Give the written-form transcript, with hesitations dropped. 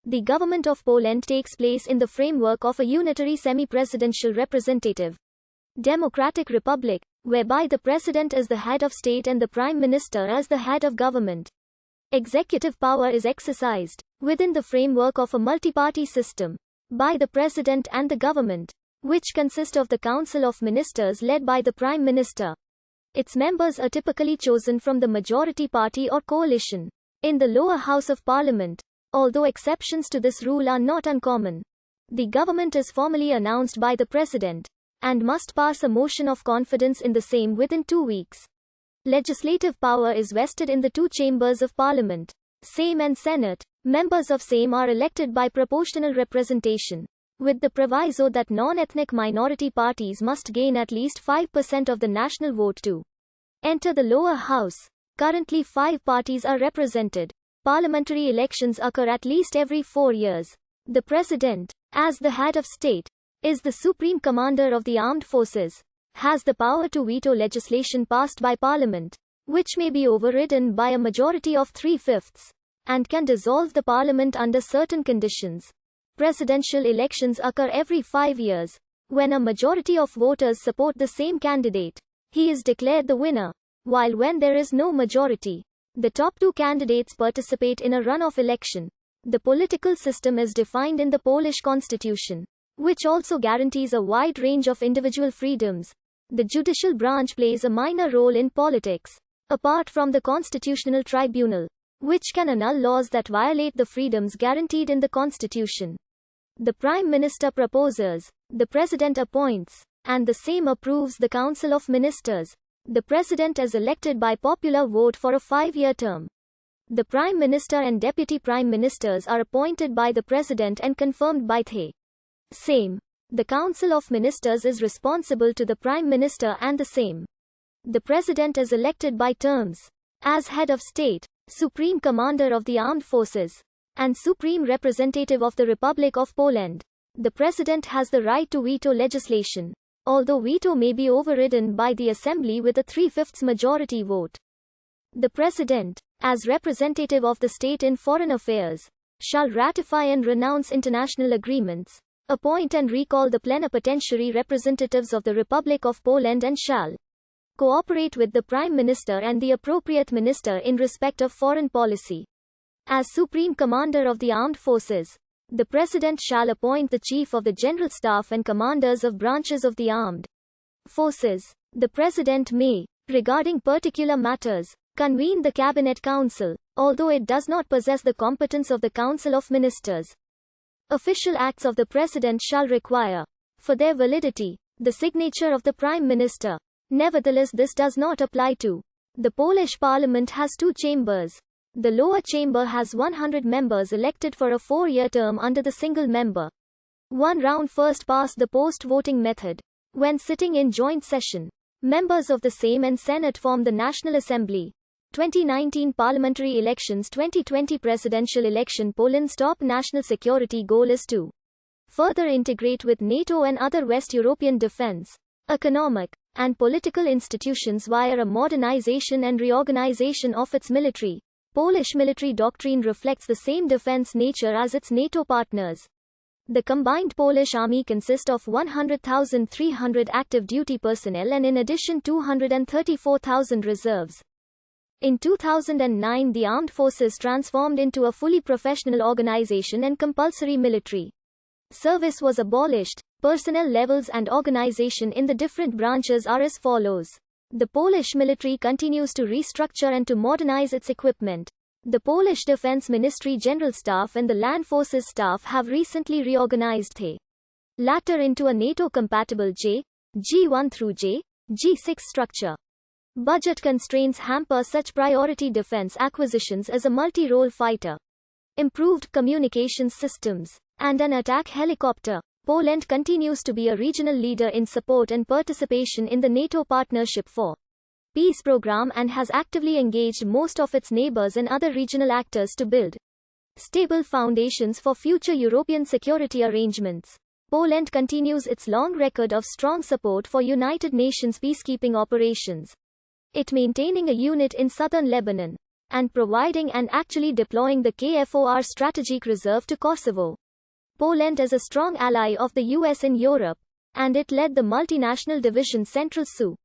The government of Poland takes place in the framework of a unitary semi-presidential representative democratic republic, whereby the president is the head of state and the prime minister is the head of government. Executive power is exercised, within the framework of a multi-party system, by the president and the government, which consist of the Council of Ministers led by the Prime Minister. Its members are typically chosen from the majority party or coalition in the lower house of parliament, although exceptions to this rule are not uncommon. The government is formally announced by the president and must pass a motion of confidence in the same within 2 weeks. Legislative power is vested in the two chambers of parliament, Sejm and Senate. Members of Sejm are elected by proportional representation, with the proviso that non-ethnic minority parties must gain at least 5% of the national vote to enter the lower house. Currently 5 parties are represented. Parliamentary elections occur at least every 4 years. The president, as the head of state, is the supreme commander of the armed forces, has the power to veto legislation passed by parliament, which may be overridden by a majority of 3/5, and can dissolve the parliament under certain conditions. Presidential elections occur every 5 years. When a majority of voters support the same candidate, he is declared the winner, while when there is no majority, the top 2 candidates participate in a runoff election. The political system is defined in the Polish constitution, which also guarantees a wide range of individual freedoms. The judicial branch plays a minor role in politics, apart from the constitutional tribunal, which can annul laws that violate the freedoms guaranteed in the constitution. The Prime Minister proposes, the President appoints, and the Sejm approves the Council of Ministers. The President is elected by popular vote for a 5-year term. The Prime Minister and Deputy Prime Ministers are appointed by the President and confirmed by the Sejm. The Council of Ministers is responsible to the Prime Minister and the Sejm. The President is elected by terms, as head of state, supreme commander of the armed forces, and supreme representative of the Republic of Poland. The President has the right to veto legislation, although veto may be overridden by the Assembly with a 3/5 majority vote. The President, as representative of the state in foreign affairs, shall ratify and renounce international agreements, appoint and recall the plenipotentiary representatives of the Republic of Poland, and shall cooperate with the Prime Minister and the appropriate minister in respect of foreign policy. As Supreme Commander of the Armed Forces, the President shall appoint the Chief of the General Staff and commanders of branches of the armed forces. The President may, regarding particular matters, convene the Cabinet Council, although it does not possess the competence of the Council of Ministers. Official acts of the President shall require, for their validity, the signature of the Prime Minister. Nevertheless, this does not apply to the Polish Parliament. Has 2 chambers. The lower chamber has 100 members elected for a 4-year term under the single member 1 round first past the post-voting method. When sitting in joint session, members of the Sejm and Senate form the National Assembly. 2019 Parliamentary Elections. 2020 Presidential Election. Poland's top national security goal is to further integrate with NATO and other West European defense, economic, and political institutions via a modernization and reorganization of its military. Polish military doctrine reflects the same defense nature as its NATO partners. The combined Polish army consists of 100,300 active duty personnel and in addition 234,000 reserves. In 2009, the armed forces transformed into a fully professional organization and compulsory military service was abolished. Personnel levels and organization in the different branches are as follows. The Polish military continues to restructure and to modernize its equipment. The Polish Defense Ministry General Staff and the Land Forces Staff have recently reorganized the latter into a NATO-compatible G1 through G6 structure. Budget constraints hamper such priority defense acquisitions as a multi-role fighter, improved communications systems, and an attack helicopter. Poland continues to be a regional leader in support and participation in the NATO Partnership for Peace program and has actively engaged most of its neighbors and other regional actors to build stable foundations for future European security arrangements. Poland continues its long record of strong support for United Nations peacekeeping operations, it maintaining a unit in southern Lebanon. and providing and actually deploying the KFOR strategic reserve to Kosovo. Poland is a strong ally of the US in Europe, and it led the multinational division Central SU.